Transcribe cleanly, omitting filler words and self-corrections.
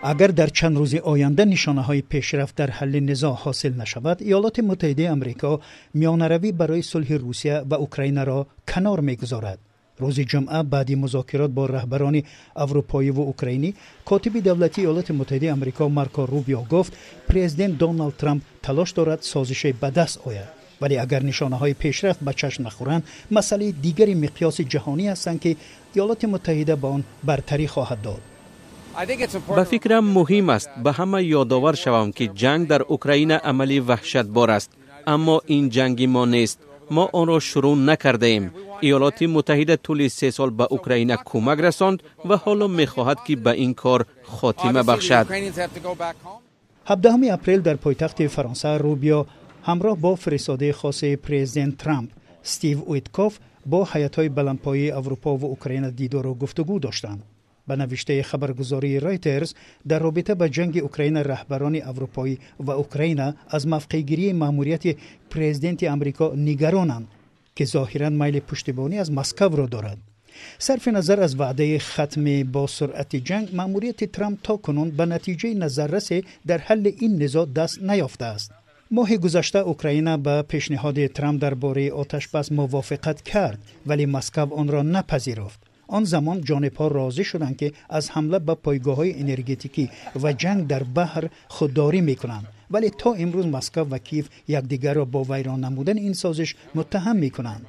اگر در چند روز آینده نشانه‌های پیشرفت در حل نزاع حاصل نشود، ایالات متحده آمریکا میانروی برای صلح روسیه و اوکراین را کنار می‌گذارد. روز جمعه بعد مذاکرات با رهبران اروپایی و اوکراینی، کاتب دولتی ایالات متحده آمریکا مارکو روبیو گفت پرزیدنت دونالد ترامپ تلاش دارد سازش به دست آید. ولی اگر نشانه‌های پیشرفت به چشم نخورند، مسئله دیگری مقیاس جهانی هستند که ایالات متحده با آن برتری خواهد داد. به فکرم مهم است به همه یادآور شوم که جنگ در اوکراین عملی وحشتبار است، اما این جنگی ما نیست. ما آن را شروع نکرده ایم. ایالات متحده طول 3 سال به اوکراین کمک رساند و حالا می‌خواهد که به این کار خاتمه بخشد. 17 اپریل در پایتخت فرانسه، روبیو همراه با فرستاده خاص پرزیدنت ترامپ استیو ویتکوف با هیئت‌های بلندپایه اروپا و اوکراین دیدار و گفتگو داشتند. به نوشته خبرگزاری رایترز، در رابطه با جنگ اوکراین، رهبران اروپایی و اوکراین از موقع‌گیری مأموریت پرزیدنت آمریکا نگرانند که ظاهراً میل پشتیبانی از مسکو را دارد. صرف نظر از وعده ختم با سرعت جنگ، مأموریت ترامپ تاکنون به نتیجه نظررس در حل این نزاع دست نیافته است. ماه گذشته اوکراین به پیشنهاد ترامپ درباره آتش‌بس موافقت کرد، ولی مسکو آن را نپذیرفت. آن زمان جانب‌ها راضی شدند که از حمله به پایگاه‌های انرژتیکی و جنگ در بحر خودداری می‌کنند، ولی تا امروز مسکو و کیف یکدیگر را با ویران نمودن این سازش متهم می‌کنند.